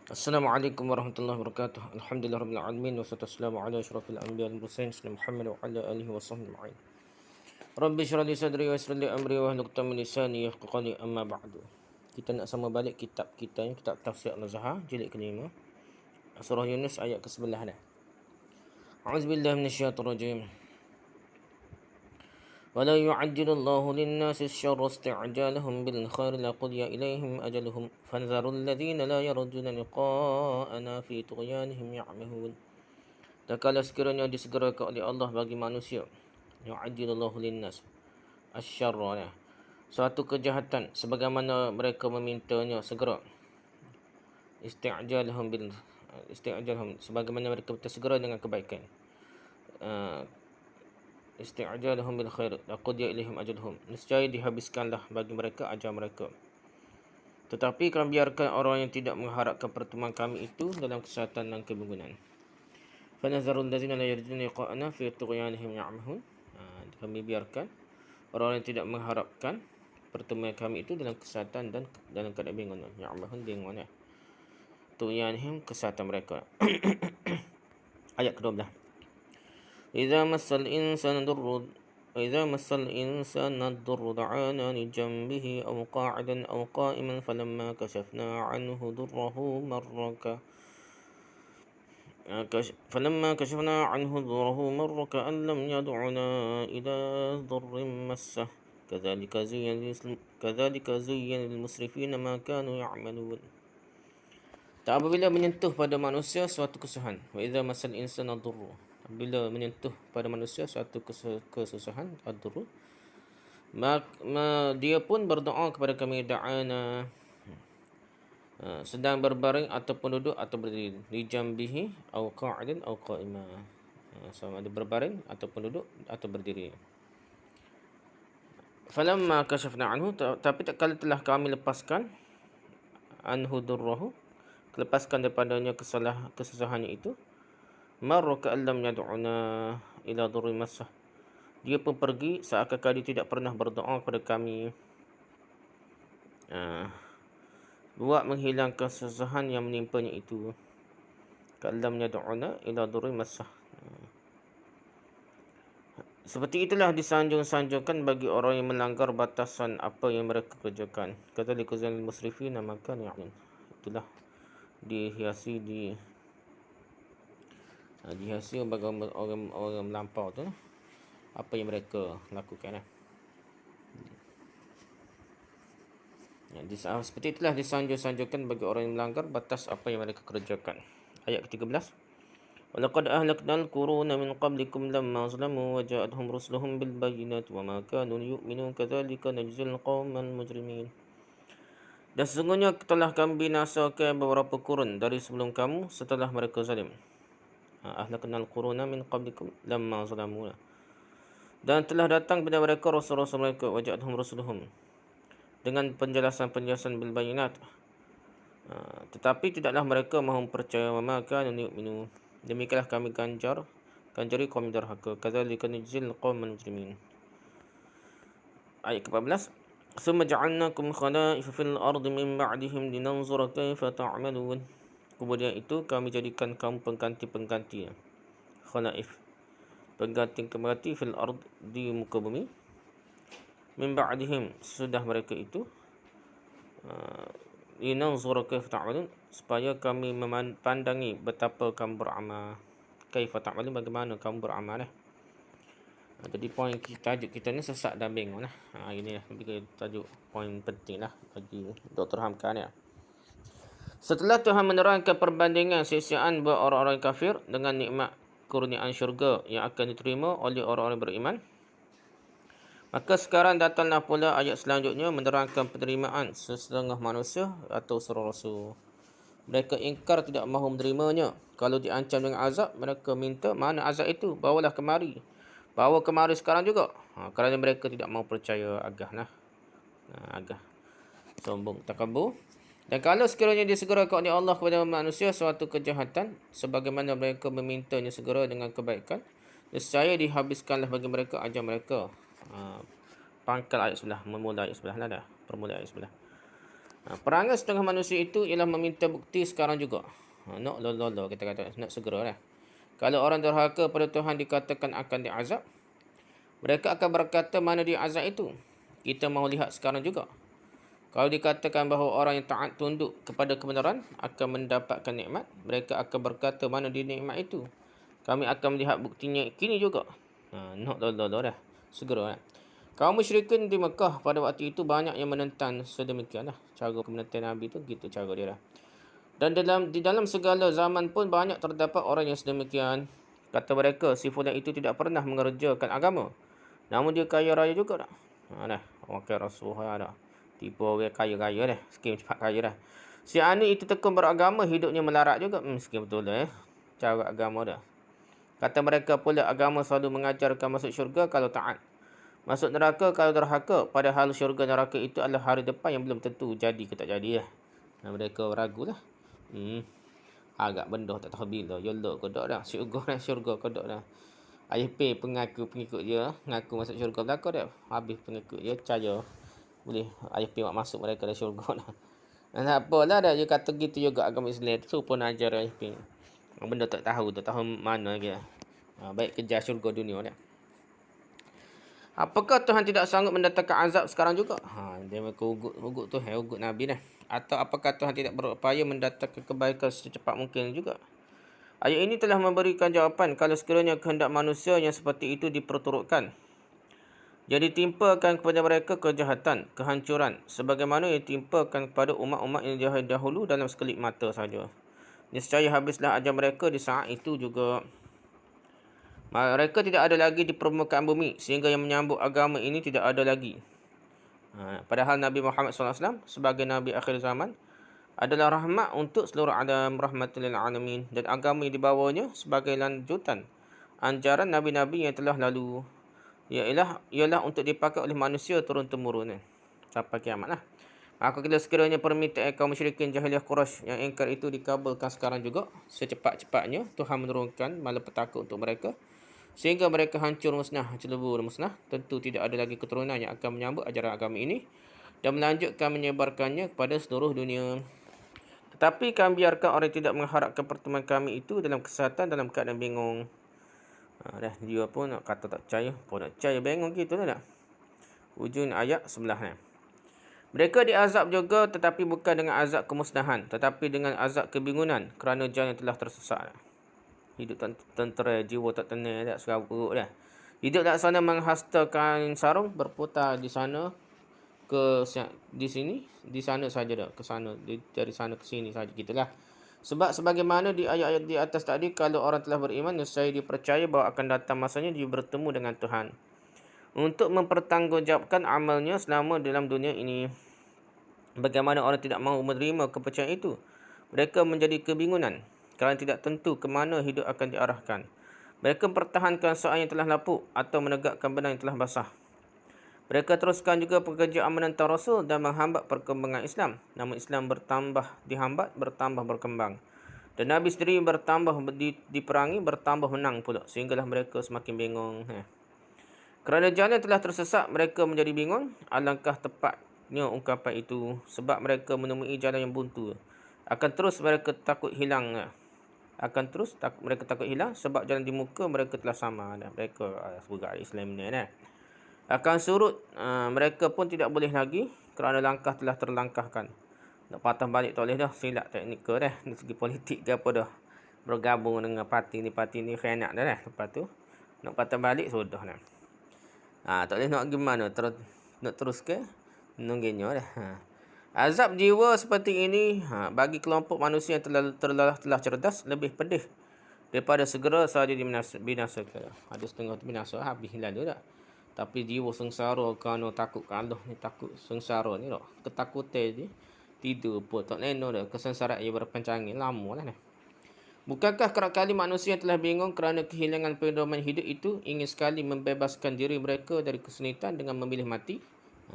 Assalamualaikum warahmatullahi wabarakatuh. Alhamdulillah rabbil alamin wassalatu wassalamu ala asyrafil anbiya'i wal mursalin sayyidina Muhammad wa ala alihi wa sahbihi ajma'in. Rabbi shrah li sadri wa yassir li amri wa hlul 'uqdatam min lisani yafqahu qawli amma ba'du. Kita nak sama balik kitab kita ni, kitab Tafsir An-Nuzha jilid ke-5. Surah Yunus ayat ke-11 dah. A'udzubillahi minasyaitonir rajim. ولا يعجل الله للناس الشر استعجالهم بالخير لقضي إليهم أجلهم فانذروا الذين لا يرجون لقاءنا في طغيانهم يعمهون. Dan kalau sekiranya disegerakan oleh Allah bagi manusia, yu'ajjilullahu linnas asyarra, suatu kejahatan sebagaimana mereka memintanya segera. Isti'jalhum sebagaimana mereka tersegera dengan kebaikan. Isti'jalhum bil khair laqad ilaihim ajaluhum, nescaya dihabiskanlah bagi mereka ajal mereka. Tetapi kami biarkan orang yang tidak mengharapkan pertemuan kami itu dalam kesesatan dan kebingungan. Fanazarul ladzina la yarjuna liqa'ana fi tughyanihim ya'mahun. Kami biarkan orang yang tidak mengharapkan pertemuan kami itu dalam kesesatan dan dalam keadaan bingungan. Ya'mahun bingungan. Tughyanihim, kesesatan mereka. Ayat ke-12. إذا مس الإنسان الضر دعانا لجنبه أو قاعدا أو قائما فلما كشفنا عنه ضره مر كأن لم يدعنا إلى ضر مسه كذلك زين للمسرفين ما كانوا يعملون. Tak apabila menyentuh pada manusia suatu kesusahan. Wa idza masal insana dhurru. Bila menyentuh pada manusia suatu kesusahan, ad-dhurru, dia pun berdoa kepada kami, da'ana, sedang berbaring ataupun duduk atau berdiri, li jambihi au qa'idin au qa'ima, sama ada berbaring ataupun duduk atau berdiri. Falamma kashafna anhu, tapi tak kala telah kami lepaskan anhu durrahu, lepaskan daripadanya kesusahannya itu, marra ka'allam yad'una ila dhurri massah, dia pun pergi seakan-akan dia tidak pernah berdoa kepada kami, buat menghilangkan kesusahan yang menimpanya itu. Ka'allam yad'una ila dhurri massah, seperti itulah disanjung-sanjungkan bagi orang yang melanggar batasan apa yang mereka kerjakan. Kata likuzanil musrifina maka ya'min, itulah dihiasi bagi orang melampau tu, apa yang mereka lakukan. Seperti itulah disanjung-sanjungkan bagi orang yang melanggar batas apa yang mereka kerjakan. Ayat ke-13. وَلَقَدْ أَهْلَكْنَا الْقُرُونَ مِنْ قَبْلِكُمْ لَمَّا ظَلَمُوا وَجَاءَتْهُمْ رُسُلُهُم بِالْبَيِّنَاتِ وَمَا كَانُوا لِيُؤْمِنُوا كَذَلِكَ نَجْزِي الْقَوْمَ الْمُجْرِمِينَ. Dan sesungguhnya telah kami binasakan beberapa kurun dari sebelum kamu setelah mereka zalim. Ahlaknal quruna min qablikum lamma zalamu. Dan telah datang kepada mereka rasul-rasul mereka, waja'atuhum rusuluhum, dengan penjelasan-penjelasan bil bayinat, tetapi tidaklah mereka mahu percaya. Wa ma kanu yu'minu, demikianlah kami ganjari kaum derhaka. Kadzalika najzil qauman mujrimin. Ayat ke-14. Summa ja'alnakum khala'ifa fil ardi min ba'dihim linanzura kaifa ta'malun. Kemudian itu kami jadikan kaum pengganti-pengganti. Khala'if, pengganti fil ard, di muka bumi. Min ba'dihim, sesudah mereka itu. Linanzura kaifa ta'malun, supaya kami memandangi betapa kamu beramal. Kaifa ta'malun, bagaimana kamu beramal. Jadi poin tajuk kita ni sesak dan bingung lah. Ini lah tajuk poin penting lah bagi Dr. Hamka ni. Setelah Tuhan menerangkan perbandingan siksaan buat orang-orang kafir dengan nikmat kurniaan syurga yang akan diterima oleh orang-orang beriman, maka sekarang datanglah pula ayat selanjutnya menerangkan penerimaan sesetengah manusia atau seorang rasul. Mereka ingkar, tidak mahu menerimanya. Kalau diancam dengan azab, mereka minta, mana azab itu? Bawalah kemari. Bawa kemari sekarang juga. Kerana mereka tidak mahu percaya, agah sombong, takabur. Dan kalau sekiranya disegerakan oleh Allah kepada manusia suatu kejahatan sebagaimana mereka memintanya segera dengan kebaikan, nescaya dihabiskanlah bagi mereka ajal mereka. Pangkal ayat sebelah, memula ayat sebelah lah dah. Permula ayat sebelah. Perangai setengah manusia itu ialah meminta bukti sekarang juga. Nak lolo kita kata, nak segera lah. Kalau orang derhaka pada Tuhan dikatakan akan diazab, mereka akan berkata, mana dia azab itu? Kita mahu lihat sekarang juga. Kalau dikatakan bahawa orang yang taat tunduk kepada kebenaran akan mendapatkan nikmat, mereka akan berkata, mana dia nikmat itu? Kami akan melihat buktinya kini juga. Nak lolo dah. Segera lah. Kaum musyrikin di Mekah pada waktu itu banyak yang menentang sedemikian lah. Cara menentang Nabi tu gitu cara dia lah. Dan di dalam segala zaman pun banyak terdapat orang yang sedemikian. Kata mereka, si fulan itu tidak pernah mengerjakan agama. Namun dia kaya raya juga dah. Dah, orang kaya Rasulullah dah. Tipu orang kaya-kaya dah. Skim cepat kaya dah. Si Ani itu tekun beragama, hidupnya melarat juga. Skim betul dah cara agama dah. Kata mereka pula, agama selalu mengajarkan masuk syurga kalau taat. Masuk neraka kalau derhaka, padahal syurga neraka itu adalah hari depan yang belum tentu jadi ke tak jadi lah. Mereka ragu lah. Agak benda tak tahu bila. Yolok ke tak dah. Syurga ke tak dah. Ayah P pengaku pengikut dia. Ngaku masuk syurga belakang dah. Habis pengikut dia percaya. Boleh Ayah P masuk mereka dalam syurga dah. Dan apalah dah. Dia kata gitu juga agama Islam tu pun ajar Ayah P. Benda tak tahu mana lagi lah. Baik kejar syurga dunia dah. Apakah Tuhan tidak sanggup mendatangkan azab sekarang juga? Dia mereka ugut tu, ugut Nabi dah. Atau apakah Tuhan tidak berupaya mendatangkan kebaikan secepat mungkin juga? Ayat ini telah memberikan jawapan kalau sekiranya kehendak manusia yang seperti itu diperturutkan. Jadi timpakan kepada mereka kejahatan, kehancuran, sebagaimana yang timpakan kepada umat-umat yang dahulu dalam sekelip mata saja. Nescaya habislah ajar mereka di saat itu juga. Mereka tidak ada lagi di permukaan bumi sehingga yang menyambut agama ini tidak ada lagi. Padahal Nabi Muhammad SAW sebagai Nabi akhir zaman adalah rahmat untuk seluruh alam, rahmatul lil alamin, dan agama yang dibawanya sebagai lanjutan anjaran Nabi-Nabi yang telah lalu. Ialah untuk dipakai oleh manusia turun-temurun sampai kiamat lah. Maka bila sekiranya permintaan kaum musyrikin jahiliah Quraisy yang ingkar itu dikabulkan sekarang juga, secepat-cepatnya Tuhan menurunkan malapetaka untuk mereka sehingga mereka hancur musnah, celebur musnah. Tentu tidak ada lagi keturunan yang akan menyambut ajaran agama ini dan melanjutkan menyebarkannya kepada seluruh dunia. Tetapi kami biarkan orang tidak mengharapkan pertemuan kami itu dalam kesihatan, dalam keadaan bingung. Dia pun nak kata tak percaya, pun nak percaya, bingung gitu lah. Ujung ayat sebelah ni. Mereka diazab juga tetapi bukan dengan azab kemusnahan, tetapi dengan azab kebingungan kerana jalan yang telah tersesat. Hidup tak tentera, jiwa tak tenang, tak serabut dah. Hidup tak sana menghastakan sarung, berputar di sana di sini, di sana saja dah, ke sana, dari sana ke sini saja gitulah. Sebab sebagaimana di ayat-ayat di atas tadi, kalau orang telah beriman, nescaya dia percaya bahawa akan datang masanya dia bertemu dengan Tuhan untuk mempertanggungjawabkan amalnya selama dalam dunia ini. Bagaimana orang tidak mahu menerima kepercayaan itu? Mereka menjadi kebingungan kerana tidak tentu ke mana hidup akan diarahkan. Mereka mempertahankan soal yang telah lapuk atau menegakkan benang yang telah basah. Mereka teruskan juga pekerjaan menentang Rasul dan menghambat perkembangan Islam. Namun Islam dihambat, bertambah berkembang. Dan Nabi sendiri bertambah diperangi, bertambah menang pula. Sehinggalah mereka semakin bingung. Kerana jalan telah tersesat, mereka menjadi bingung. Alangkah tepatnya ungkapan itu. Sebab mereka menemui jalan yang buntu. Akan terus mereka takut hilang. Mereka takut hilang sebab jalan di muka mereka telah sama. Mereka sebagai Islam ni. Akan surut, mereka pun tidak boleh lagi kerana langkah telah terlangkahkan. Nak patah balik tak boleh dah. Silap teknikal dah. Dari segi politik ke apa dah. Bergabung dengan parti ni khianat dah lah. Lepas tu nak patah balik sudah dah. Tak boleh nak gimana. Nak terus ke? Nunggunya dah. Azab jiwa seperti ini bagi kelompok manusia yang telah cerdas lebih pedih daripada segera sahaja dibinasakan. Ada setengah tu binasa habis lalu dah. Tapi jiwa sengsara kerana takut Allah ni, takut sengsara ni dah. Ketakutan je tidur pun tak lena dah. Kesengsaraan ia berpanjangin lama lah ni. Bukankah kerap kali manusia yang telah bingung kerana kehilangan pedoman hidup itu ingin sekali membebaskan diri mereka dari kesulitan dengan memilih mati?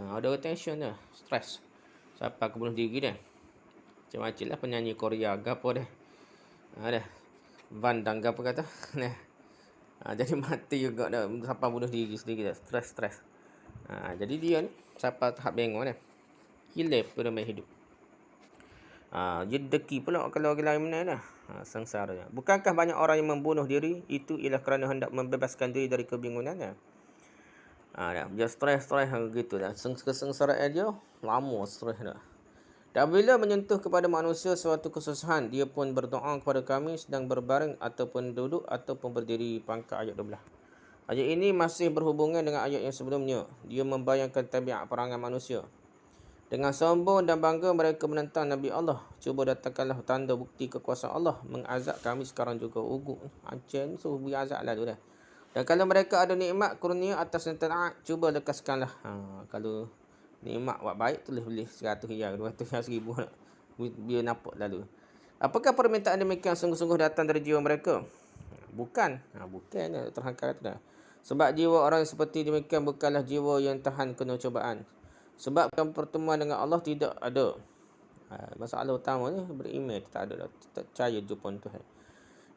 Ada tension dah, stres. Siapa aku bunuh diri dah. Macam-macam lah penyanyi Korea gapo dah. Dah. Van Dang gapo kata. Jadi mati juga dah. Siapa bunuh diri sendiri dah. Stres. Jadi dia ni siapa tahap bingung dah. Hilaf pedoman hidup. Dia deki pula kalau orang lain menang dah. Sengsara. Bukankah banyak orang yang membunuh diri itu ialah kerana hendak membebaskan diri dari kebingungannya? Dia stres gitu dah. Kesengsaraan dia lama stres dah. Dan bila menyentuh kepada manusia suatu kesusahan, dia pun berdoa kepada kami sedang berbaring ataupun duduk ataupun berdiri. Pangkat ayat 12. Ayat ini masih berhubungan dengan ayat yang sebelumnya. Dia membayangkan tabiat perangai manusia. Dengan sombong dan bangga mereka menentang Nabi Allah. Cuba datangkanlah tanda bukti kekuasaan Allah. Mengazab kami sekarang juga. Ugut. Ancen suruh beri azab lah tu dah. Dan kalau mereka ada nikmat kurnia atas yang taat, cuba lekaskanlah. Kalau nikmat buat baik tulis 100 riyal, 200 riyal, 1000 nak. Biar nampak lalu. Apakah permintaan demikian sungguh-sungguh datang dari jiwa mereka? Bukan. Bukan terhangkar tu dah. Sebab jiwa orang seperti demikian bukanlah jiwa yang tahan kena cubaan. Sebab pertemuan dengan Allah tidak ada. Masalah utama ni beriman tak ada dah. Tak percaya jumpa Tuhan.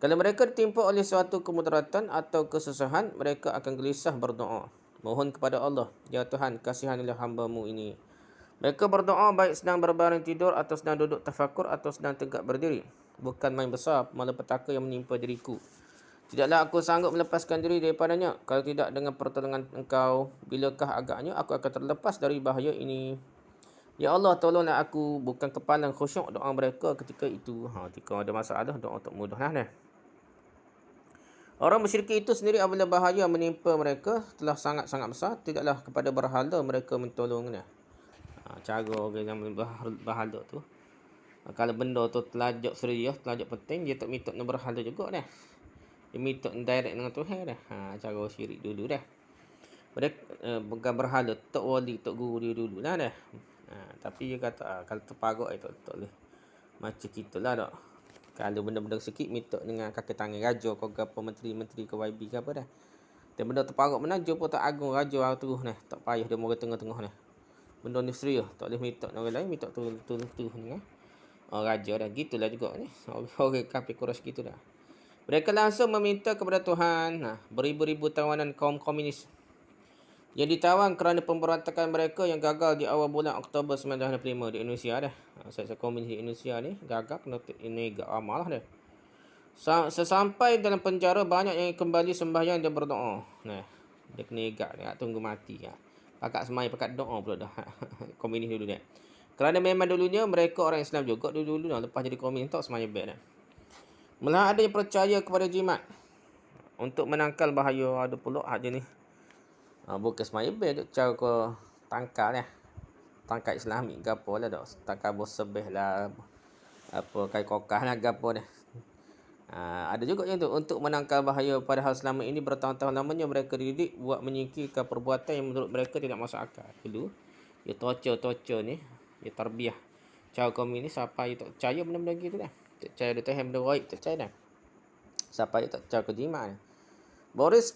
Kalau mereka ditimpa oleh suatu kemudaratan atau kesusahan, mereka akan gelisah berdoa. Mohon kepada Allah, ya Tuhan, kasihanilah hamba-Mu ini. Mereka berdoa baik sedang berbaring tidur atau sedang duduk tafakur atau sedang tegak berdiri. Bukan main besar malapetaka yang menimpa diriku. Tidaklah aku sanggup melepaskan diri daripadanya. Kalau tidak dengan pertolongan Engkau, bilakah agaknya aku akan terlepas dari bahaya ini? Ya Allah, tolonglah aku. Bukan kepala khusyuk doa mereka ketika itu. Ketika ada masalah, doa tak mudah lah. Orang musyrik itu sendiri apabila bahaya menimpa mereka telah sangat-sangat besar, tidaklah kepada berhala mereka mentolongnya. Cara orang yang berhala tu. Kalau benda tu telajak serius, telajak penting, dia tak minta nak berhala juga dah. Dia minta direct dengan Tuhan dah. Cara syirik dulu dah. Mereka bukan berhala, tok wali, tok guru dia dulu lah dah. Tapi dia kata kalau terparuk itu tak boleh. Macam gitulah dak. Kalau benda-benda sikit minta dengan kaki tangan raja ke apa menteri-menteri ke YB ke apa dah. Dan benda terparuk mana jumpa tak agung raja terus nah. Tak payah dia mari tengah-tengah nah. Benda ni serius, tak boleh minta dengan orang lain, minta tu ni. Raja dah gitulah juga ni. Orang kafir Quraisy gitu dah. Mereka langsung meminta kepada Tuhan. Beribu-ribu tawanan kaum komunis yang ditawan kerana pemberontakan mereka yang gagal di awal bulan Oktober 1965 di Indonesia dah. Saya komunis di Indonesia ni gagal kena ini amal lah dah. Sesampai dalam penjara banyak yang kembali sembahyang dan berdoa. Dia kena igak dia tunggu mati ya. Pakat semai pakat doa pula dah. Komunis dulu dah. Kerana memang dulunya mereka orang Islam juga dulu dah, lepas jadi komunis tak semaya baik dah. Malah ada yang percaya kepada jimat untuk menangkal bahaya. Ada pula hak je ni. Bukan semaya baik duk cara ke tangkal lah. Tangkal Islamik ke apa lah dak. Tangkal bosebeh lah. Apa kai kokah lah ke apa dah. Ada juga yang tu untuk menangkal bahaya, padahal selama ini bertahun-tahun lamanya mereka dididik buat menyingkirkan perbuatan yang menurut mereka tidak masuk akal. Dulu dia torture ni, dia tarbiyah. Cara komunis siapa yang tak percaya benda-benda gitu dah. Tak percaya dia Tuhan benda baik, tak percaya dah. Siapa yang tak percaya ke jimat ni. Boris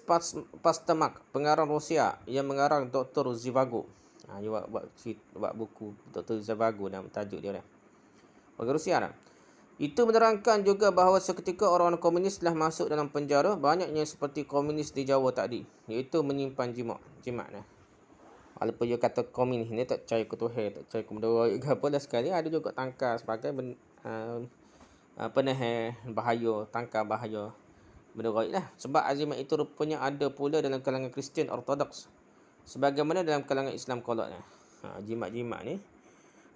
Pasternak, pengarang Rusia yang mengarang Dr. Zhivago. Dia buat buku Dr. Zhivago dalam tajuk dia dah. Bagi Rusia dah. Itu menerangkan juga bahawa seketika orang komunis telah masuk dalam penjara, banyaknya seperti komunis di Jawa tadi, iaitu menyimpan jimat dah. Walaupun dia kata komunis ni tak percaya ke Tuhan, tak percaya ke benda baik ke apa dah, sekali ada juga tangkal sebagai bahaya, tangkal bahaya benda baik lah. Sebab azimat itu rupanya ada pula dalam kalangan Kristian Ortodoks, sebagaimana dalam kalangan Islam kolot lah. Jimat-jimat ni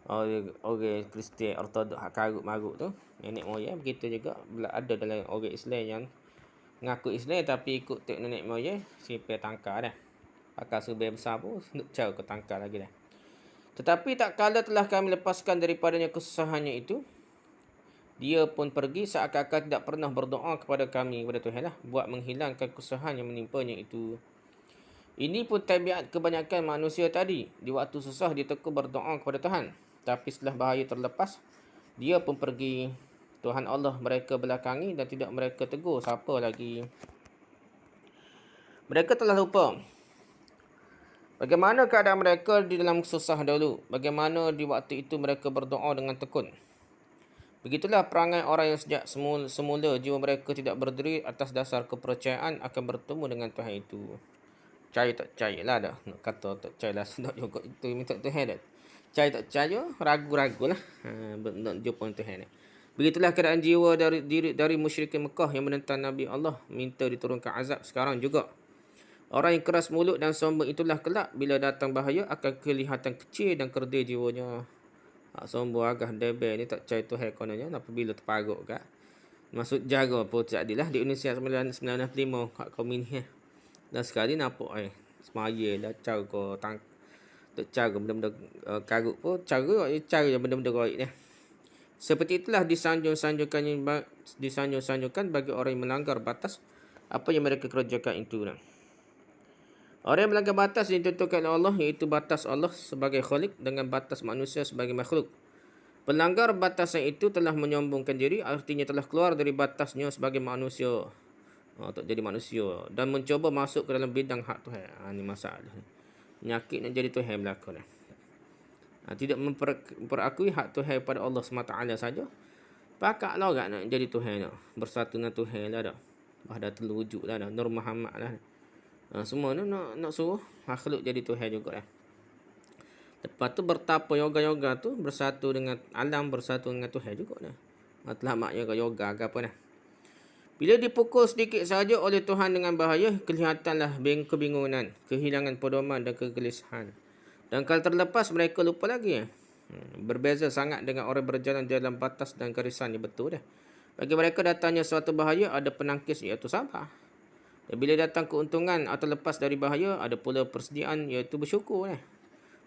orang Kristian Ortodoks hak karut-marut tu, nenek moyang begitu juga. Ada dalam orang Islam yang mengaku Islam tapi ikut tek nenek moyang, simpan tangkal dah. Pakai subir besar pun nak cara ke tangkal lagi dah. Tetapi tak kala telah kami lepaskan daripadanya kesusahannya itu, dia pun pergi seakan-akan tidak pernah berdoa kepada kami, kepada Tuhan lah, buat menghilangkan kesusahan yang menimpanya itu. Ini pun tabiat kebanyakan manusia tadi. Di waktu susah dia tekun berdoa kepada Tuhan. Tapi setelah bahaya terlepas, dia pun pergi. Tuhan Allah mereka belakangi dan tidak mereka tegur siapa lagi. Mereka telah lupa bagaimana keadaan mereka di dalam susah dahulu. Bagaimana di waktu itu mereka berdoa dengan tekun. Begitulah perangai orang yang sejak semula jiwa mereka tidak berdiri atas dasar kepercayaan akan bertemu dengan Tuhan itu. Percaya tak percaya lah dah. Nak kata tak percaya lah sedap juga itu minta Tuhan dah. Percaya tak percaya, ragu-ragulah nak jumpa Tuhan ni. Begitulah keadaan jiwa dari musyrikin Mekah yang menentang Nabi Allah, minta diturunkan azab sekarang juga. Orang yang keras mulut dan sombong itulah kelak bila datang bahaya akan kelihatan kecil dan kerdil jiwanya. Sombong agak debel ni tak percaya Tuhan kononnya apabila terparuk kat. Maksud jaga pun tak adilah di Indonesia 1995 kat kaum ini. Dan sekali nampak semaya lah cara kau tak cara benda-benda karut pun cara benda-benda gaib ni. Seperti itulah disanjung-sanjungkan bagi orang yang melanggar batas apa yang mereka kerjakan itu. Orang yang melanggar batas yang ditentukan oleh Allah, iaitu batas Allah sebagai khalik dengan batas manusia sebagai makhluk. Pelanggar batasan itu telah menyombongkan diri, artinya telah keluar dari batasnya sebagai manusia. Tak jadi manusia. Dan mencuba masuk ke dalam bidang hak Tuhan. Ini masalah. Penyakit nak jadi Tuhan berlaku. Tidak memperakui hak Tuhan pada Allah SWT saja. Pakaklah orang nak jadi Tuhan. Bersatu dengan Tuhan lah dah. Dah terwujud lah dah. Nur Muhammad lah. Semua ni nak suruh makhluk jadi Tuhan juga lah. Lepas tu bertapa yoga-yoga tu bersatu dengan alam, bersatu dengan Tuhan juga lah. Telah maknya yoga ke apa lah. Bila dipukul sedikit saja oleh Tuhan dengan bahaya, kelihatanlah kebingungan, kehilangan pedoman dan kegelisahan. Dan kalau terlepas mereka lupa lagi. Berbeza sangat dengan orang berjalan dalam batas dan garisan yang betul dah. Bagi mereka datangnya suatu bahaya, ada penangkis iaitu sabar. Dan bila datang keuntungan atau lepas dari bahaya, ada pula persediaan iaitu bersyukur lah.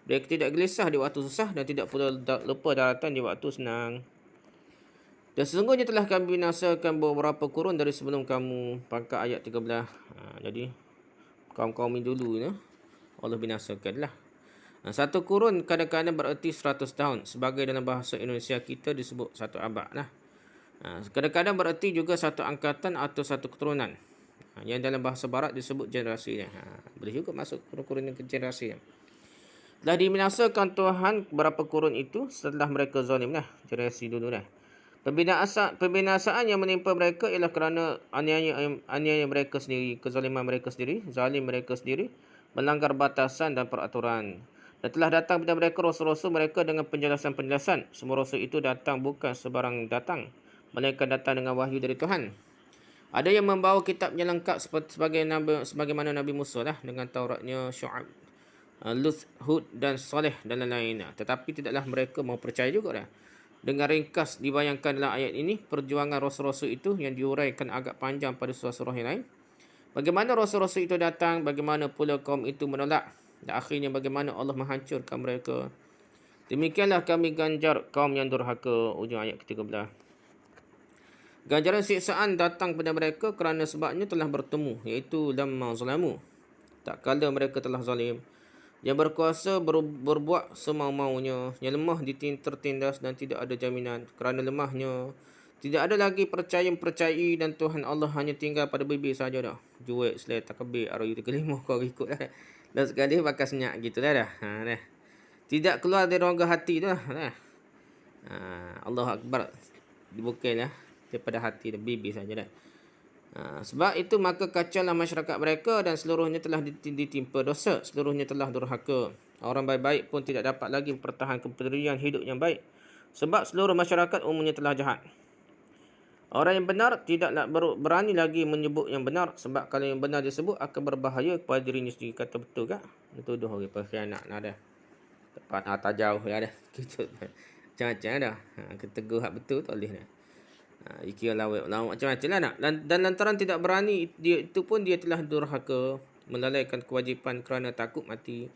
Mereka tidak gelisah di waktu susah dan tidak pula lupa daratan di waktu senang. Dan sesungguhnya telah kami binasakan beberapa kurun dari sebelum kamu. Pangkat ayat 13. Jadi kaum-kaum ini dulu ni Allah binasakan lah. Satu kurun kadang-kadang bererti 100 tahun. Sebagai dalam bahasa Indonesia kita disebut satu abad lah. Kadang-kadang bererti juga satu angkatan atau satu keturunan. Yang dalam bahasa barat disebut generasi. Boleh juga masuk kurun-kurun ke generasi. Telah dibinasakan Tuhan berapa kurun itu setelah mereka zalim lah. Generasi dulu lah. Pembinasaan yang menimpa mereka ialah kerana aniaya mereka sendiri, kezaliman mereka sendiri, zalim mereka sendiri, melanggar batasan dan peraturan. Dan telah datang pada mereka rasul-rasul mereka dengan penjelasan-penjelasan. Semua rasul itu datang bukan sebarang datang, melainkan datang dengan wahyu dari Tuhan. Ada yang membawa kitabnya lengkap sebagaimana Nabi Musa lah, dengan Tauratnya, Syu'ab, Lut, Hud dan Saleh dan lain-lain. Tetapi tidaklah mereka mau percaya juga dah. Dengan ringkas dibayangkan dalam ayat ini perjuangan rasul-rasul itu yang diuraikan agak panjang pada surah-surah yang lain. Bagaimana rasul-rasul itu datang, bagaimana pula kaum itu menolak, dan akhirnya bagaimana Allah menghancurkan mereka. Demikianlah kami ganjar kaum yang durhaka. Ujung ayat ke-13. Ganjaran siksaan datang pada mereka kerana sebabnya telah bertemu, iaitu lamma zalamu. Tak kala mereka telah zalim. Yang berkuasa berbuat semau-maunya. Yang lemah tertindas dan tidak ada jaminan. Kerana lemahnya, tidak ada lagi percayai dan Tuhan Allah hanya tinggal pada bibir saja dah. Jual selai takbir RU 35 kau ikut lah. Dan sekali bakal senyap gitu lah dah. Dah. Tidak keluar dari rongga hati tu lah. Allahu Akbar. Bukan lah. Daripada hati dan bibir saja dah. Sebab itu maka kacaulah masyarakat mereka dan seluruhnya telah ditimpa dosa, seluruhnya telah durhaka. Orang baik-baik pun tidak dapat lagi mempertahankan pendirian hidup yang baik, sebab seluruh masyarakat umumnya telah jahat. Orang yang benar tidaklah berani lagi menyebut yang benar, sebab kalau yang benar disebut akan berbahaya kepada dirinya sendiri. Kata betul tak? Tuduh orang pengkhianat nak dah. Tepat tak jauh ya dah. Gitu. Macam-macam dah. Keteguh hak betul tak boleh dah. Ikir lawak macam-macam lah nak. Dan lantaran tidak berani itu pun dia telah durhaka, melalaikan kewajipan kerana takut mati.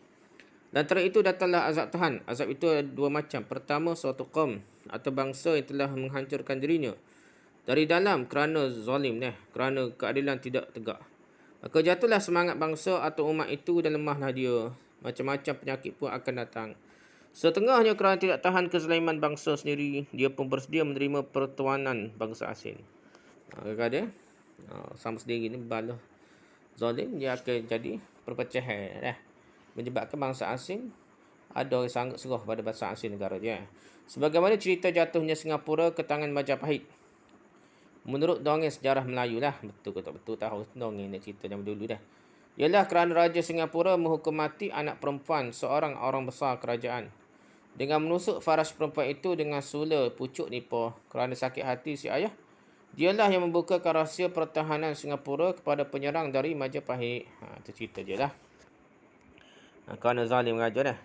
Lantaran itu datanglah azab Tuhan. Azab itu ada dua macam. Pertama, suatu kaum atau bangsa yang telah menghancurkan dirinya dari dalam kerana zalim, kerana keadilan tidak tegak. Maka jatuhlah semangat bangsa atau umat itu dan lemahlah dia. Macam-macam penyakit pun akan datang. Setengahnya kerana tidak tahan kezaliman bangsa sendiri, dia pun bersedia menerima pertuanan bangsa asing. Kadang-kadang sama sendiri ni balah zalim, dia akan jadi perpecahan. Menyebabkan bangsa asing ada orang sanggup serah pada bangsa asing negara dia. Sebagaimana cerita jatuhnya Singapura ke tangan Majapahit. Menurut dongeng sejarah Melayu lah. Betul ke tak betul tahu dongeng ni cerita yang dulu dah. Ialah kerana Raja Singapura menghukum mati anak perempuan seorang orang besar kerajaan. dengan menusuk faras perempuan itu dengan sula pucuk nipah kerana sakit hati si ayah. Dialah yang membukakan rahsia pertahanan Singapura kepada penyerang dari Majapahit. Itu cerita je lah. Kerana zalim raja dah.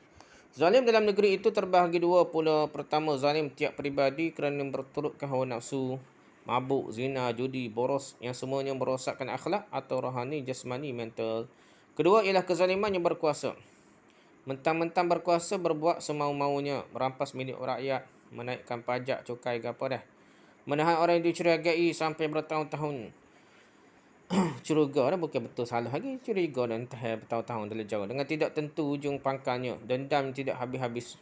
Zalim dalam negeri itu terbahagi dua pula. Pertama, zalim tiap peribadi kerana berturutkan hawa nafsu, mabuk, zina, judi, boros yang semuanya merosakkan akhlak atau rohani, jasmani, mental. Kedua ialah kezaliman yang berkuasa. Mentang-mentang berkuasa berbuat semau-maunya, merampas milik rakyat, menaikkan pajak, cukai ke apa dah. Menahan orang yang dicurigai sampai bertahun-tahun. Curiga dah, bukan betul salah lagi. Curiga dan bertahun-tahun dalam jauh. Dengan tidak tentu ujung pangkalnya. Dendam tidak habis-habis.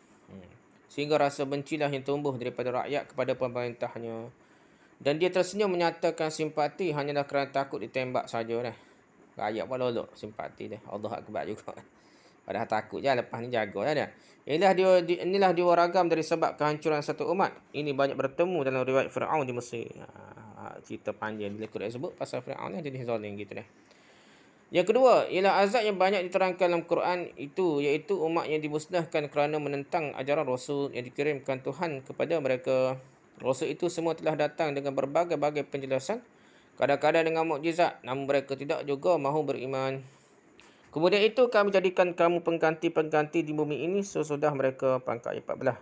Sehingga rasa bencilah yang tumbuh daripada rakyat kepada pemerintahnya. Dan dia tersenyum menyatakan simpati hanyalah kerana takut ditembak saja dah. Rakyat pun lolok simpati dah. Allah Akbar juga. Padahal takut je, lepas ni jaga lah dia. Inilah dia ragam dari sebab kehancuran satu umat. Ini banyak bertemu dalam riwayat Fir'aun di Mesir. Cerita panjang bila Quran sebut pasal Fir'aun lah, jadi zalim gitu dah. Yang kedua ialah azab yang banyak diterangkan dalam Quran itu, iaitu umat yang dimusnahkan kerana menentang ajaran Rasul yang dikirimkan Tuhan kepada mereka. Rasul itu semua telah datang dengan berbagai-bagai penjelasan, kadang-kadang dengan mukjizat, namun mereka tidak juga mahu beriman. Kemudian itu kami jadikan kamu pengganti-pengganti di bumi ini sesudah mereka. Pangkat 14.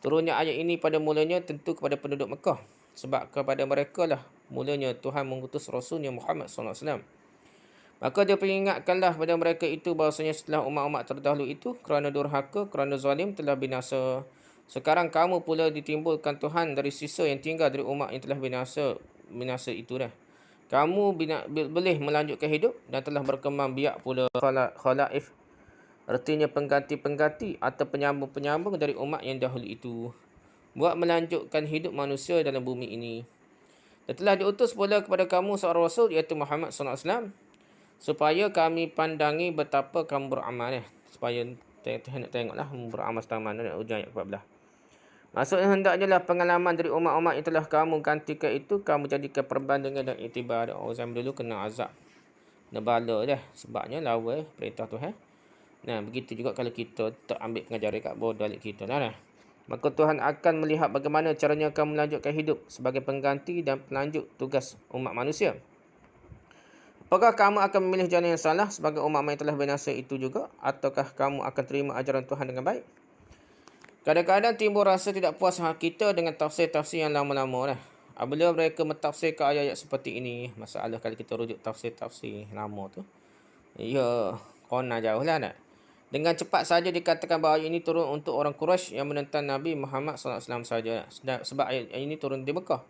Turunnya ayat ini pada mulanya tentu kepada penduduk Mekah. Sebab kepada mereka lah mulanya Tuhan mengutus Rasulnya Muhammad SAW. Maka dia peringatkanlah pada mereka itu bahawasanya setelah umat-umat terdahulu itu kerana durhaka, kerana zalim telah binasa. Sekarang kamu pula ditimbulkan Tuhan dari sisa yang tinggal dari umat yang telah binasa itu dah. Kamu boleh melanjutkan hidup dan telah berkembang biak pula khalaif. Artinya pengganti-pengganti atau penyambung-penyambung dari umat yang dahulu itu. Buat melanjutkan hidup manusia dalam bumi ini. Dan telah diutus pula kepada kamu seorang Rasul iaitu Muhammad SAW. Supaya kami pandangi betapa kamu beramal. Supaya nak tengoklah beramal setang mana. Ujung ayat 14. Maksudnya hendaknya lah pengalaman dari umat-umat yang telah kamu gantikan itu kamu jadikan perbandingan dan iktibar. Orang zaman dulu kena azab. Kena bala dah. Sebabnya lawa perintah Tuhan. Nah, begitu juga kalau kita tak ambil pengajaran kat bodoh alik kita lah. Maka Tuhan akan melihat bagaimana caranya kamu melanjutkan hidup sebagai pengganti dan pelanjut tugas umat manusia. Apakah kamu akan memilih jalan yang salah sebagai umat yang telah binasa itu juga? Ataukah kamu akan terima ajaran Tuhan dengan baik? Kadang-kadang timbul rasa tidak puas kita dengan tafsir-tafsir yang lama-lama dah. Apabila mereka mentafsirkan ayat-ayat seperti ini, masalah kalau kita rujuk tafsir-tafsir lama tu, ya, kona jauh lah nak. Dengan cepat saja dikatakan bahawa ayat ini turun untuk orang Quraisy yang menentang Nabi Muhammad SAW saja. Sebab ayat ini turun di Mekah.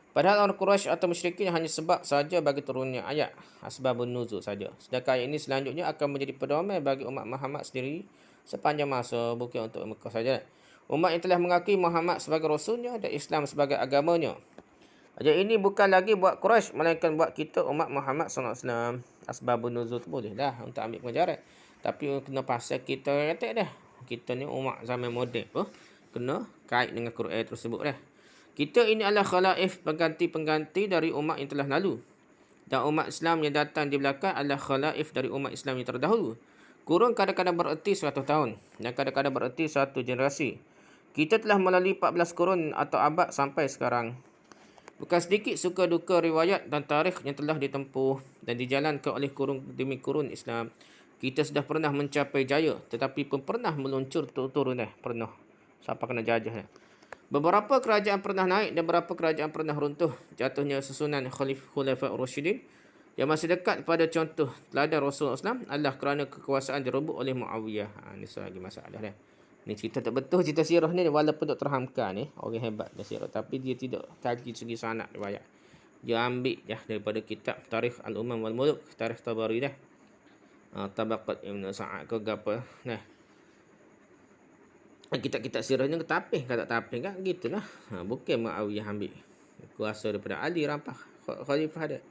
Padahal orang Quraisy atau musyrikin hanya sebab saja bagi turunnya ayat. Asbabun nuzul saja. Sedangkan ayat ini selanjutnya akan menjadi pedoman bagi umat Muhammad sendiri sepanjang masa. Bukan untuk Mekah saja. Umat yang telah mengakui Muhammad sebagai Rasulnya dan Islam sebagai agamanya. Ayat ini bukan lagi buat Quraisy, melainkan buat kita umat Muhammad SAW. Asbabun nuzul tu boleh dah untuk ambil pengajaran. Tapi kena pasal kita kata dah. Kita ni umat zaman moden pun kena kait dengan Quran tersebut dah. Kita ini adalah khalaif, pengganti-pengganti dari umat yang telah lalu. Dan umat Islam yang datang di belakang adalah khalaif dari umat Islam yang terdahulu. Kurun kadang-kadang bererti 100 tahun. Dan kadang-kadang bererti 1 generasi. Kita telah melalui 14 kurun atau abad sampai sekarang. Bukan sedikit suka duka riwayat dan tarikh yang telah ditempuh dan dijalankan oleh kurun demi kurun Islam. Kita sudah pernah mencapai jaya, tetapi pun pernah meluncur turun pernah. Siapa kena jajah Beberapa kerajaan pernah naik dan beberapa kerajaan pernah runtuh. Jatuhnya susunan Khulafa Rasyidin yang masih dekat pada contoh teladan Rasulullah SAW adalah kerana kekuasaan direbut oleh Muawiyah. Ini lagi masalah dah. Ni cerita tak betul, cerita sirah ni walaupun Dr. Hamka ni orang hebat dah sirah, tapi dia tidak kaji segi sanad riwayat. Dia ambil daripada kitab Tarikh Al-Umam wal Muluk, Tarikh Tabari dah. Tabaqat Ibn Sa'ad ke apa. Nah. Kitab-kitab sirah ni ketapih, kata tapih kan gitulah. Bukan Muawiyah ambil kuasa daripada Ali rampah khalifah dia.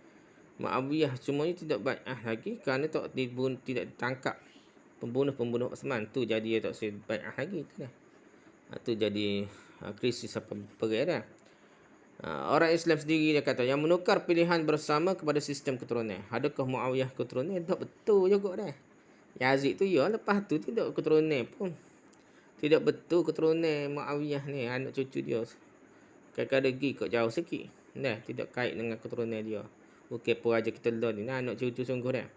Muawiyah cuma ni tidak bai'ah lagi kerana tidak ditangkap pembunuh-pembunuh Osman tu, jadi dia tak bai'ah lagi tu dah. Tu jadi krisis apa perkara. Orang Islam sendiri dia kata yang menukar pilihan bersama kepada sistem keturunan. Adakah Muawiyah keturunan? Tak betul juga dah. Yazid tu ya, lepas tu tidak keturunan pun. Tidak betul keturunan Muawiyah ni, anak cucu dia. Kadang-kadang pergi kot jauh sikit. Nah, tidak kait dengan keturunan dia. Bukan pun aja kita learn ni, anak cucu sungguh dah.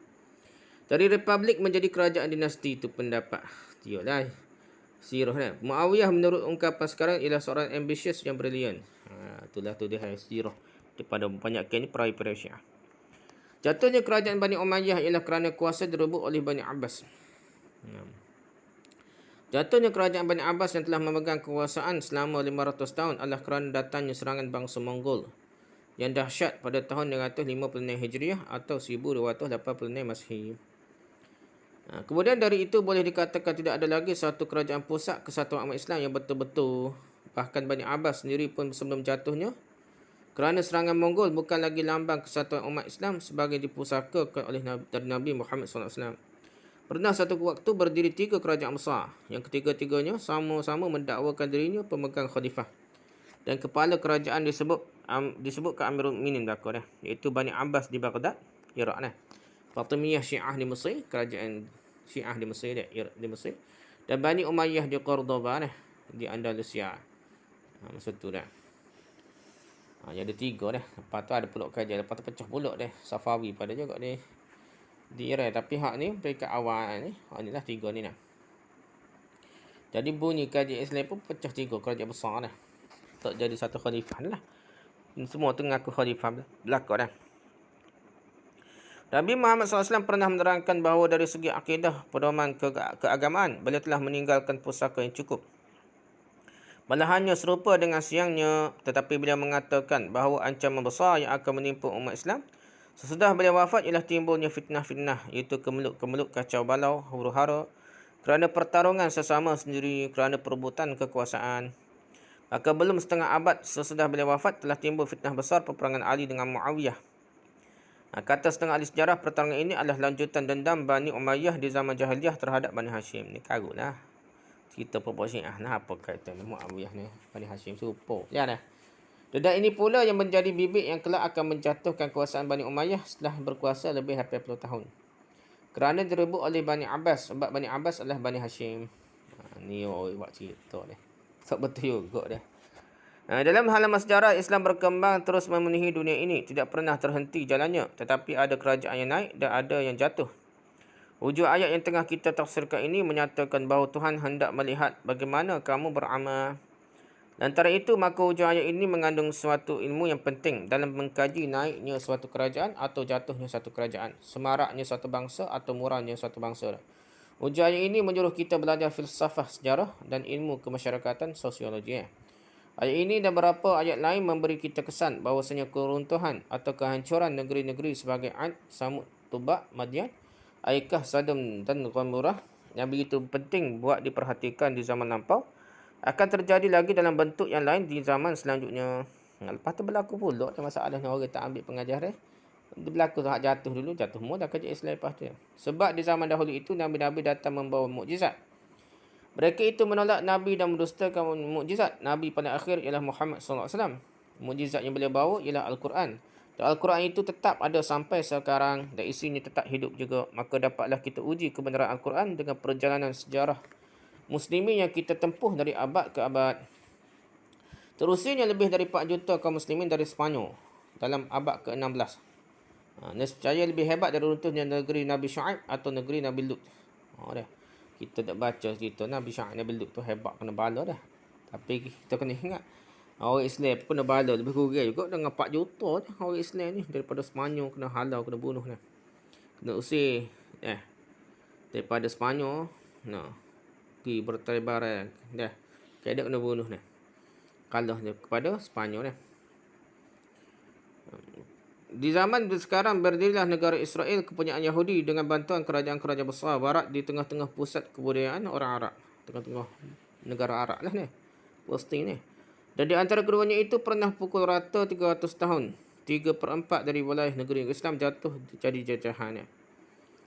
Dari republik menjadi kerajaan dinasti itu pendapat dia lah. Sirah dah. Muawiyah menurut ungkapan sekarang ialah seorang ambitious yang brilian. Itulah tu dia sirah. Daripada banyakkan ni peraih-peraih Syiah. Jatuhnya kerajaan Bani Umayyah ialah kerana kuasa direbut oleh Bani Abbas. Jatuhnya kerajaan Bani Abbas yang telah memegang kekuasaan selama 500 tahun adalah kerana datangnya serangan bangsa Mongol yang dahsyat pada tahun 256 Hijriah atau 1286 Masehi. Kemudian dari itu boleh dikatakan tidak ada lagi satu kerajaan pusat kesatuan umat Islam yang betul-betul. Bahkan Bani Abbas sendiri pun sebelum jatuhnya, kerana serangan Mongol bukan lagi lambang kesatuan umat Islam sebagai dipusakakan oleh Nabi Muhammad SAW. Pernah satu waktu berdiri 3 kerajaan besar, yang ketiga-tiganya sama-sama mendakwakan dirinya pemegang khalifah. Dan kepala kerajaan disebutkan Amirul Mukminin belaka dah, iaitu Bani Abbas di Baghdad, Iraq dah. Fatimiyah Syiah di Mesir, kerajaan Syiah di Mesir di Mesir. Dan Bani Umayyah di Cordoba dah, di Andalusia. Masa tu dah. Ada 3 dah. Lepas tu ada pulak kerajaan, lepas tu pecah pulak dah. Safawi pada juga dia. Di Iran, tapi hak ni peringkat awal ni, hak ni lah 3 ni lah. Jadi bunyi kerajaan Islam pun pecah 3 kerajaan besar dah. Tak jadi satu khalifah ni lah. Semua tu mengaku khalifah belaka dah. Nabi Muhammad SAW pernah menerangkan bahawa dari segi akidah, pedoman keagamaan, beliau telah meninggalkan pusaka yang cukup. Balahannya serupa dengan siangnya, tetapi beliau mengatakan bahawa ancaman besar yang akan menimpa umat Islam sesudah beliau wafat ialah timbulnya fitnah-fitnah, iaitu kemeluk-kemeluk kacau balau, huru-hara, kerana pertarungan sesama sendiri, kerana perebutan kekuasaan. Maka belum setengah abad sesudah beliau wafat telah timbul fitnah besar peperangan Ali dengan Muawiyah. Kata setengah ahli sejarah, pertarungan ini adalah lanjutan dendam Bani Umayyah di zaman Jahiliyah terhadap Bani Hashim. Ni karut lah. Cerita perbuatan Syiah. Nah, apa kata Muawiyah ni? Bani Hashim serupa. Ya dah. Dendam ini pula yang menjadi bibit yang kelak akan menjatuhkan kuasaan Bani Umayyah setelah berkuasa lebih 80 tahun. Kerana direbut oleh Bani Abbas. Sebab Bani Abbas adalah Bani Hashim. Ni buat cerita ni. Tak betul juga dah. Dalam halaman sejarah, Islam berkembang terus memenuhi dunia ini. Tidak pernah terhenti jalannya. Tetapi ada kerajaan yang naik dan ada yang jatuh. Hujung ayat yang tengah kita tafsirkan ini menyatakan bahawa Tuhan hendak melihat bagaimana kamu beramal. Antara itu, maka hujung ayat ini mengandung suatu ilmu yang penting dalam mengkaji naiknya suatu kerajaan atau jatuhnya satu kerajaan, semaraknya suatu bangsa atau murahnya suatu bangsa. Hujung ayat ini menyuruh kita belajar filsafah sejarah dan ilmu kemasyarakatan sosiologi. Ayat ini dan beberapa ayat lain memberi kita kesan bahawasanya keruntuhan atau kehancuran negeri-negeri sebagai Ad, Samud, Tubak, Madian, Aikah, Sadam dan Ghamurah yang begitu penting buat diperhatikan di zaman lampau akan terjadi lagi dalam bentuk yang lain di zaman selanjutnya. Lepas tu berlaku pula masalahnya orang tak ambil pengajaran. Berlaku hak jatuh dulu, jatuh semua dah kerja Islam lepas tu. Sebab di zaman dahulu itu Nabi-Nabi datang membawa mukjizat. Mereka itu menolak Nabi dan mendustakan mukjizat. Nabi pada akhir ialah Muhammad SAW. Mukjizat yang beliau bawa ialah Al-Quran. Dan Al-Quran itu tetap ada sampai sekarang dan isinya tetap hidup juga. Maka dapatlah kita uji kebenaran Al-Quran dengan perjalanan sejarah Muslimin yang kita tempuh dari abad ke abad. Terusinya lebih dari 4 juta kaum Muslimin dari Sepanyol dalam abad ke-16. Nescaya lebih hebat dari runtuhnya negeri Nabi Syuaib atau negeri Nabi Lut. Kita tak baca cerita Nabi Syuaib Nabi Lut tu hebat kena bala dah. Tapi kita kena ingat orang Islam pun kena bala lebih kurang juga dengan 4 juta dah orang Islam ni daripada Sepanyol kena halau kena bunuh dah. Kena usir daripada Sepanyol pergi bertelebaran dah. Kena kena bunuh dah. Kalah dia kepada Sepanyol dah. Di zaman sekarang berdirilah negara Israel kepunyaan Yahudi dengan bantuan kerajaan-kerajaan besar barat di tengah-tengah pusat kebudayaan orang Arab. Tengah-tengah negara Arab lah ni. Posting ni. Dan di antara keduanya itu pernah pukul rata 300 tahun. 3/4 dari wilayah negeri Islam jatuh jadi jajahannya.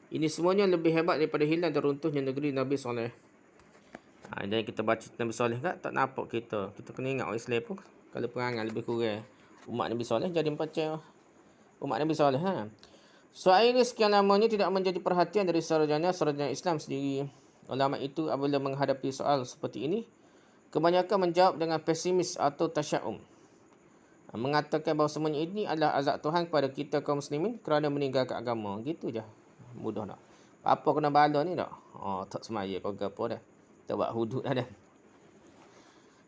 Ini semuanya lebih hebat daripada hilang dan runtuhnya negeri Nabi Saleh. Dan kita baca Nabi Saleh tak nampak kita. Kita kena ingat orang Islam pun kalau perangai lebih kurang umat Nabi Saleh jadi macam umat Nabi Saleh. Soal ini sekian lamanya tidak menjadi perhatian dari sarjana Islam sendiri. Ulama itu apabila menghadapi soal seperti ini, kebanyakan menjawab dengan pesimis atau tasya'um. Mengatakan bahawa semuanya ini adalah azab Tuhan kepada kita kaum muslimin kerana meninggalkan agama. Gitu je. Mudah tak? Apa kena bala ni tak? Tak semaya kau ke apa dah. Kita buat hudud dah.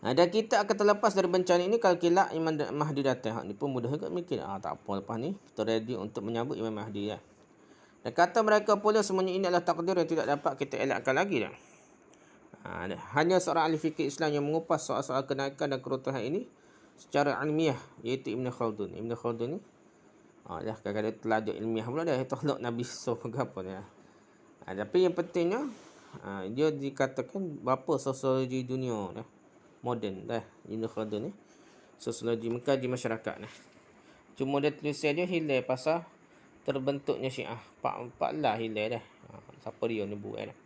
Dan kita akan terlepas dari bencana ini kalau kelak Imam Mahdi datang. Ni pun mudah juga mikir. Tak apa lepas ni. Kita ready untuk menyambut Imam Mahdi. Dan kata mereka pula semuanya ini adalah takdir yang tidak dapat kita elakkan lagi. Hanya seorang ahli fikir Islam yang mengupas soal-soal kenaikan dan keruntuhan ini secara ilmiah, iaitu Ibn Khaldun. Ibn Khaldun ni kadang-kadang telajuk ilmiah pula dia tolak Nabi Yusuf ke apa dia. Tapi yang pentingnya dia dikatakan bapa sosiologi dunia dah. Moden dah Ibn Khaldun ni. Sosiologi mengkaji masyarakat ni. Cuma dia tulisan dia hilang pasal terbentuknya Syiah. Pak lah hilang dah. Siapa dia ni buat dah.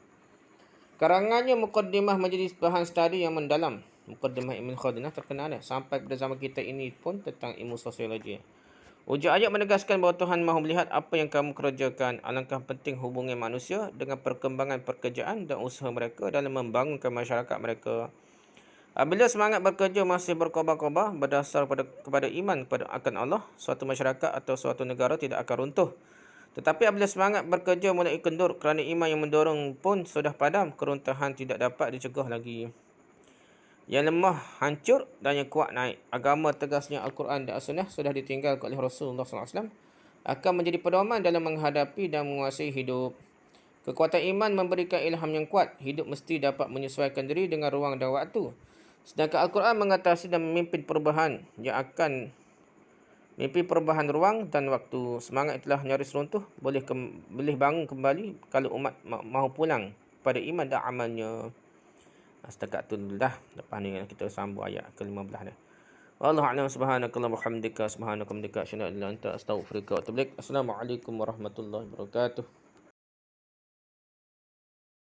Karangannya Muqaddimah menjadi bahan studi yang mendalam. Muqaddimah Ibn Khaldun terkenal sampai pada zaman kita ini pun tentang ilmu sosiologi. Ujar ayat menegaskan bahawa Tuhan Maha melihat apa yang kamu kerjakan. Alangkah penting hubungan manusia dengan perkembangan pekerjaan dan usaha mereka dalam membangunkan masyarakat mereka. Apabila semangat bekerja masih berkobar-kobar berdasar kepada iman akan Allah, suatu masyarakat atau suatu negara tidak akan runtuh. Tetapi apabila semangat bekerja mulai kendur kerana iman yang mendorong pun sudah padam, keruntuhan tidak dapat dicegah lagi. Yang lemah hancur dan yang kuat naik. Agama tegasnya Al-Quran dan As-Sunnah sudah ditinggalkan oleh Rasulullah SAW akan menjadi pedoman dalam menghadapi dan menguasai hidup. Kekuatan iman memberikan ilham yang kuat. Hidup mesti dapat menyesuaikan diri dengan ruang dan waktu. Sedangkan Al-Quran mengatasi dan memimpin perubahan yang akan mimpi perubahan ruang dan waktu. Semangat itulah nyaris runtuh. Boleh bangun kembali kalau umat mahu pulang pada iman dan amalnya. Setakat tu dulu dah. Lepas ni kita sambung ayat ke-15 dah. Wallahu a'lam. Subhanakallahumma wa bihamdika. Subhanakallahumma wa bihamdika. Asyhadu an la ilaha illa anta astaghfiruka wa atubu ilaik. Assalamualaikum warahmatullahi wabarakatuh.